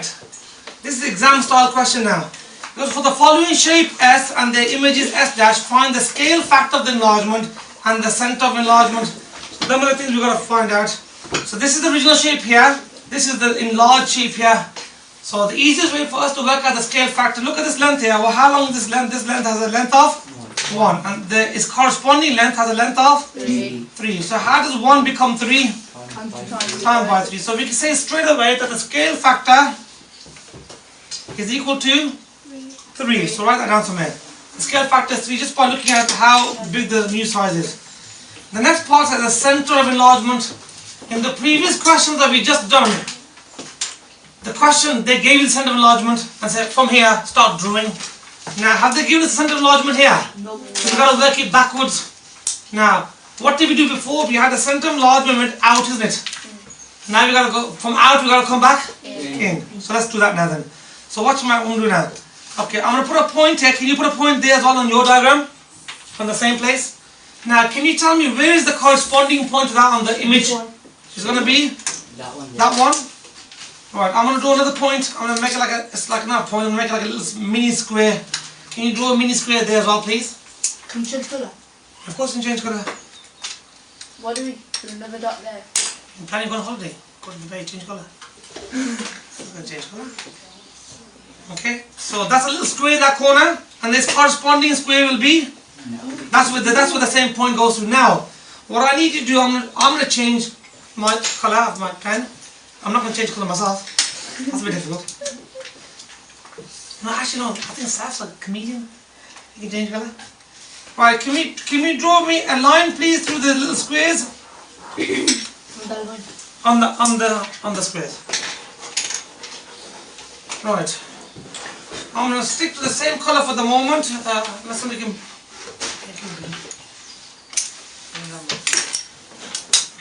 Right. This is the exam style question now. Because for the following shape S and the image is S dash, find the scale factor of the enlargement and the center of enlargement. So them are the things we've got to find out. So this is the original shape here. This is the enlarged shape here. So the easiest way for us to work out the scale factor, look at this length here. Well, how long is this length? This length has a length of 1. And its corresponding length has a length of 3. So how does 1 become 3? Times by 3. So we can say straight away that the scale factor is equal to 3. So write that down somewhere. The scale factor is 3 just by looking at how big the new size is. The next part is the center of enlargement. In the previous questions that we just done, the question they gave you the center of enlargement and said from here start drawing. Now have they given us the center of enlargement here? No. So we've got to work it backwards. Now what did we do before? We had the center of enlargement out, isn't it? Now we got to go from out, we got to come back in. So let's do that now then. So what am I going to do now? Okay, I'm going to put a point here. Can you put a point there as well on your diagram? From the same place. Now can you tell me where is the corresponding point to that on the image? It's going to be that one. That one. Right, I'm going to draw another point. I'm going to make it like a, it's like not a point, I'm going to make it like a little mini square. Can you draw a mini square there as well, please? Can you change colour? Of course you can change colour. What do we put another dot there? I'm planning to go on holiday. Go to Dubai, change colour. I'm going to change colour. Okay, so that's a little square in that corner, and this corresponding square will be, that's where the same point goes to. Now, what I need to do, I'm going to change my colour of my pen. I'm not going to change colour myself. That's a bit difficult. No, actually no, I think Saf's a comedian. He can change colour. Right, can we draw me a line please through the little squares? on the squares. Right. I'm going to stick to the same colour for the moment. Unless somebody can.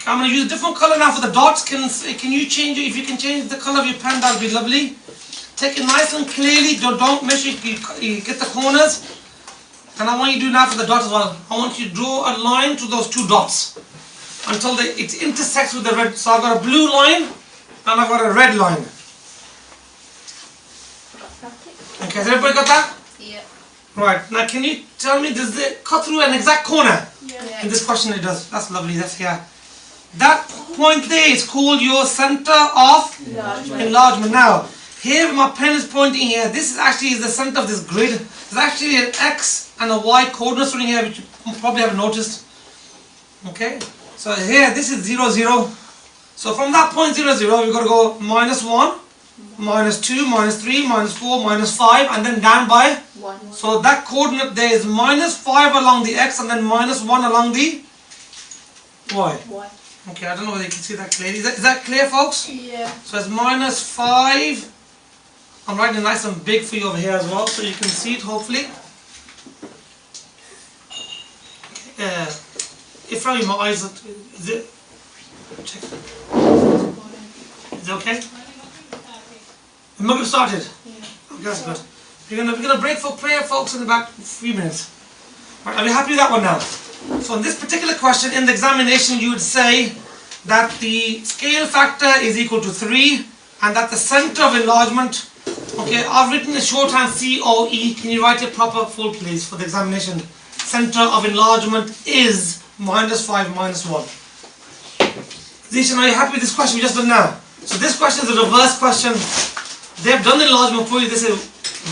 I'm going to use a different colour now for the dots. Can you change it? If you can change the colour of your pen, that would be lovely. Take it nice and clearly. Don't make sure you get the corners. And I want you to do now for the dots as well. I want you to draw a line to those two dots until it intersects with the red. So I've got a blue line and I've got a red line. Okay, has everybody got that? Yeah. Right, now can you tell me, does it cut through an exact corner? Yeah. In this question it does. That's lovely, that's here. That point there is called your center of enlargement. Now, here my pen is pointing here. This is the center of this grid. There's actually an X and a Y coordinates running here, which you probably haven't noticed. Okay, so here this is 0, 0. So from that point 0, 0, we've got to go -1, -2, -3, -4, -5, and then down by 1. So that coordinate there is -5 along the X and then -1 along the Y. Okay, I don't know whether you can see that clearly. Is that clear, folks? Yeah. So it's -5. I'm writing it nice and big for you over here as well, so you can see it hopefully. If I my eyes, is it? Check. Is it okay? The Maghrib started. Yeah. Okay, that's good. We're gonna break for prayer, folks, in about a few minutes. Right, are we happy with that one now? So in this particular question, in the examination, you would say that the scale factor is equal to 3 and that the center of enlargement, okay, I've written the shorthand COE. Can you write it proper full, please, for the examination? Center of enlargement is -5, -1. Zishan, are you happy with this question we just done now? So this question is a reverse question. They've done the enlargement for you. They say,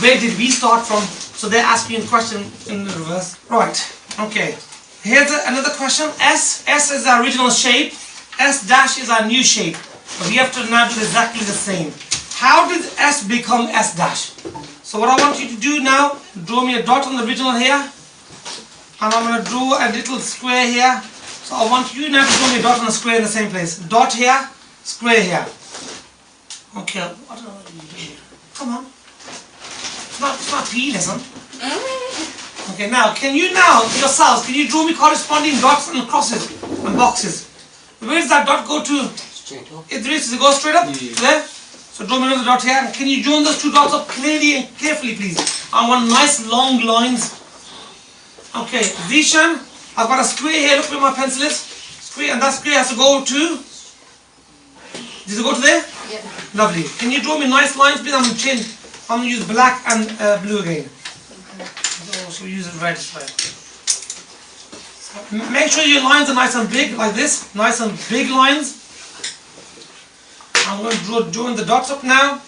where did we start from? So they're asking a question in the reverse. Right, okay. Here's another question. S is our original shape. S dash is our new shape. But we have to now do exactly the same. How did S become S dash? So what I want you to do now, draw me a dot on the original here. And I'm going to draw a little square here. So I want you now to draw me a dot on a square in the same place. Dot here, square here. Okay, what are you doing? Come on. It's not PE lesson. Okay, now, can you yourselves, can you draw me corresponding dots and crosses and boxes? Where does that dot go to? Straight up. Does it go straight up? Yeah. There? So draw me another dot here. Can you join those two dots up clearly and carefully, please? I want nice long lines. Okay, Zishan, I've got a square here. Look where my pencil is. Square, and that square has to go to Does it go to there? Yeah. Lovely. Can you draw me nice lines, please? I'm going to change. I'm going to use black and blue again. So we use it red as well. Make sure your lines are nice and big, like this. Nice and big lines. I'm going to join the dots up now.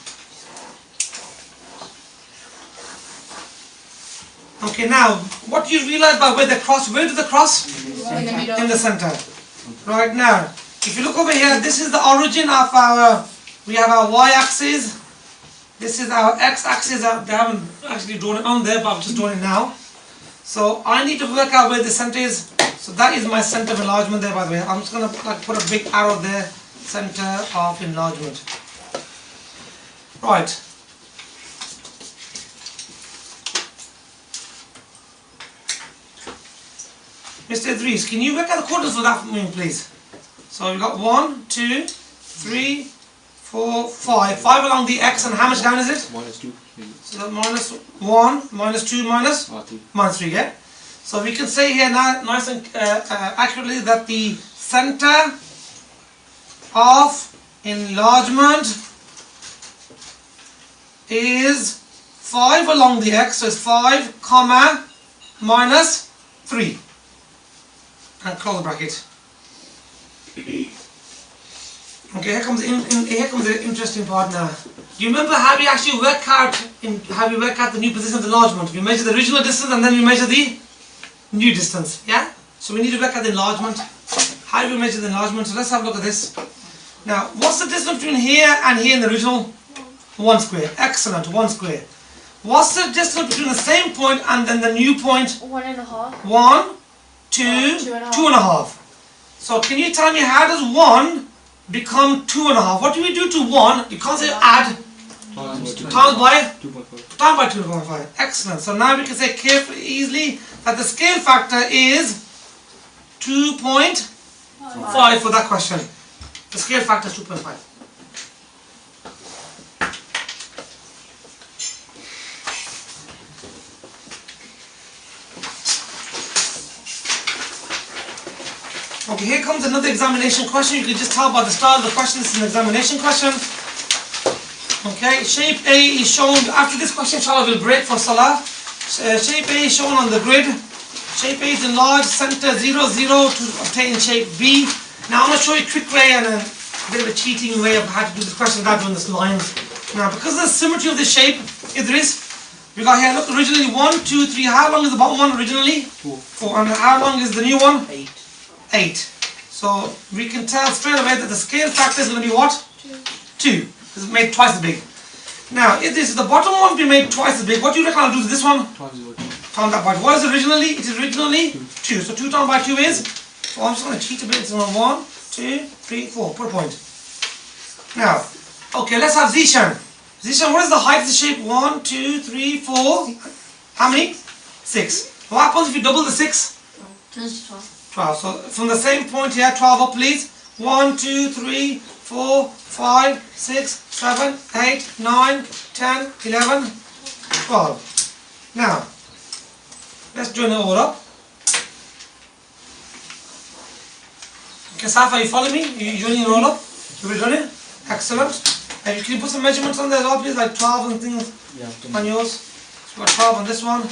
Okay, now, what do you realize by where they cross? Where do they cross? In the middle. In the center. Right now, if you look over here, this is the origin of our, we have our y-axis. This is our x-axis. They haven't actually drawn it on there, but I've just drawn it now. So I need to work out where the center is. So that is my center of enlargement there, by the way. I'm just going to put a big arrow there, center of enlargement. Right. Mr. Idris, can you work out the coordinates for that for me, please? So we've got 1, 2, 3, 4, 5. 5 along the x, and how much down is it? -2. So minus 1, minus 2, minus? 3. Minus 3, yeah? So we can say here now, nice and accurately, that the center of enlargement is 5 along the x, so it's 5, comma, minus 3. And close the bracket. Okay, here comes the interesting part now. Do you remember how we actually work out the new position of the enlargement? We measure the original distance and then we measure the new distance. Yeah? So we need to work out the enlargement. How do we measure the enlargement? So let's have a look at this. Now, what's the distance between here and here in the original? 1 square. Excellent, 1 square. What's the distance between the same point and then the new point? 1.5. 1, 2, 2.5. So can you tell me how does 1 become 2.5? What do we do to 1? You can't say add. Times by 2.5. Excellent. So now we can say carefully, easily, that the scale factor is 2.5 for that question. The scale factor is 2.5. Okay, here comes another examination question. You can just tell by the start of the question, this is an examination question. Okay, shape A is shown, after this question, inshallah, we'll break for Salah. Shape A is shown on the grid. Shape A is enlarged, center 0, 0 to obtain shape B. Now I'm going to show you a quick way and a bit of a cheating way of how to do this question without doing this lines. Now, because of the symmetry of this shape, we got here, look, originally 1, 2, 3. How long is the bottom one originally? 4. And how long is the new one? 8. So we can tell straight away that the scale factor is going to be what? 2. It's made twice as big. Now, if this is the bottom one be made twice as big, what do you reckon I'll do to this one? Times that by 2. What is it originally? It is originally 2. So 2 times by 2 is? So I'm just going to cheat a bit. It's 1, 2, 3, 4. Put a point. Now, okay, let's have Zishan. Zishan, what is the height of the shape? 1, 2, 3, 4. How many? 6. What happens if you double the 6? Turns to 12. 12. So from the same point here, 12 up please. 1, 2, 3, 4, 5, 6, 7, 8, 9, 10, 11, 12. Now, let's join it all up. Okay, Safa, you follow me? You joining it all up? You done it? Excellent. And you can put some measurements on there as well, please, like 12 and things on yours. So we've got 12 on this one.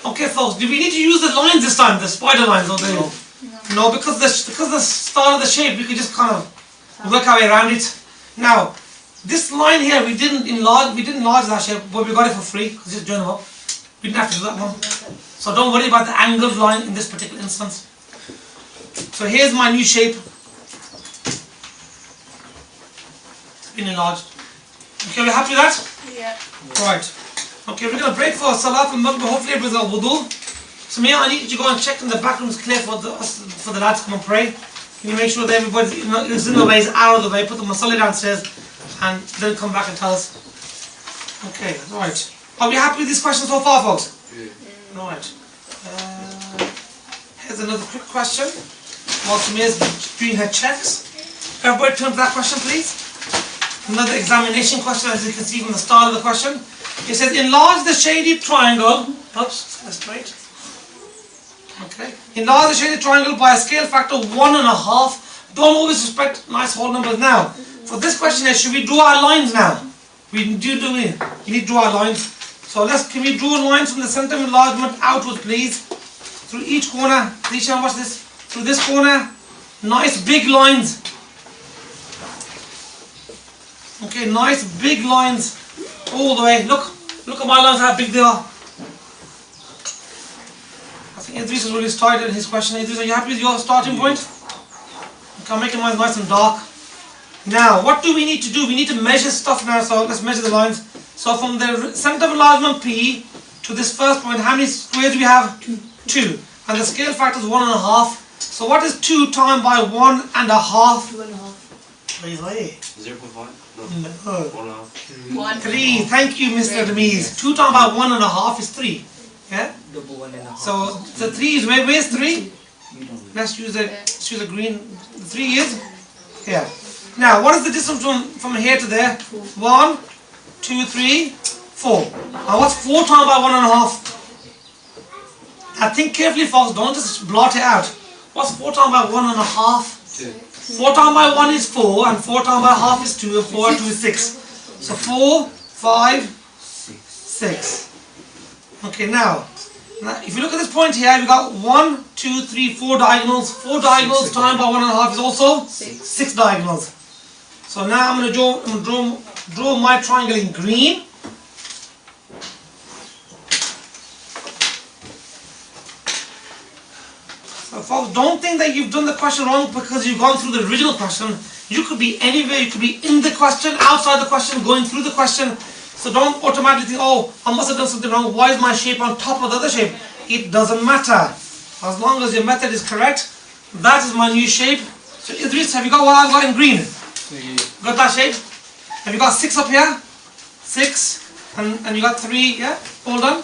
Okay, folks, do we need to use the lines this time, the spider lines, or the... No, because the start of the shape, we could just kind of work our way around it. Now, this line here, we didn't enlarge that shape, but we got it for free, because just join them up. We didn't have to do that one. So don't worry about the angled line in this particular instance. So here's my new shape. It's been enlarged. Okay, we're happy with that? Yeah. Right. Okay, we're going to break for Salah and Maghrib. Hopefully it was a wudu. So Mia, I need you to go and check in the back room is clear for the lads to come and pray. Can you make sure that everybody is in the way, is out of the way, put the masala downstairs and then come back and tell us. Okay, right. Are we happy with these questions so far, folks? Yeah. Right. Here's another quick question. While Mia's doing her checks. Everybody turn to that question, please. Another examination question, as you can see from the start of the question. It says, enlarge the shaded triangle. Oops, that's straight. Okay. Enlarge the shaded triangle by a scale factor of 1.5. Don't always respect nice whole numbers now. For this question here, should we draw our lines now? We need to draw our lines. So can we draw lines from the center of enlargement outwards, please? Through each corner. Dishan, watch this. Through this corner. Nice big lines. Okay, nice big lines all the way. Look at my lines, how big they are. I think Idris has really started his question. Idris, are you happy with your starting point? Okay, I'm making mine nice and dark. Now, what do we need to do? We need to measure stuff now, so let's measure the lines. So from the center of enlargement P to this first point, how many squares do we have? 2. And the scale factor is 1.5. So what is 2 times by 1.5? 2.5. 0.5? No. 1.5. 3. Thank you, Mr. Demise. 2 times by 1.5 is 3. Yeah? Double 1.5. So the 3 is where's 3? You don't. Let's use the green. The 3 is here. Now, what is the distance from here to there? 1, 2, 3, 4. Now, what's 4 times by 1.5? Now, think carefully, folks. Don't just blot it out. What's 4 times by 1.5? 2. 4 times by 1 is 4, and 4 times by half is 2, and 4 and 2 is 6. So 4, 5, 6. Okay, now, if you look at this point here, we've got 1, 2, 3, 4 diagonals. 4 diagonals times by 1.5 is also 6 diagonals. So now I'm going to draw my triangle in green. So folks, don't think that you've done the question wrong because you've gone through the original question. You could be anywhere, you could be in the question, outside the question, going through the question. So don't automatically think, oh, I must have done something wrong. Why is my shape on top of the other shape? It doesn't matter. As long as your method is correct, that is my new shape. So Idris, have you got what I've got in green? Got that shape? Have you got 6 up here? 6. And you got 3, yeah? All done?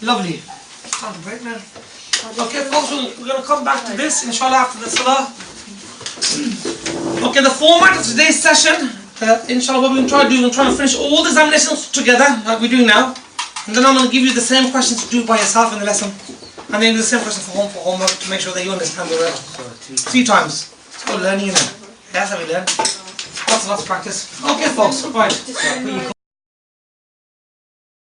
Lovely. Time to break now. Okay, folks, we're going to come back to this, inshallah, after the salah. Okay, the format of today's session, inshallah, what we're going to try to do, we're going to try and finish all the examinations together, like we're doing now. And then I'm going to give you the same questions to do by yourself in the lesson. And then the same question for homework, to make sure that you understand the rest. 3 times. It's called learning, isn't it? That's how we learn. Lots of practice. Okay, folks, right.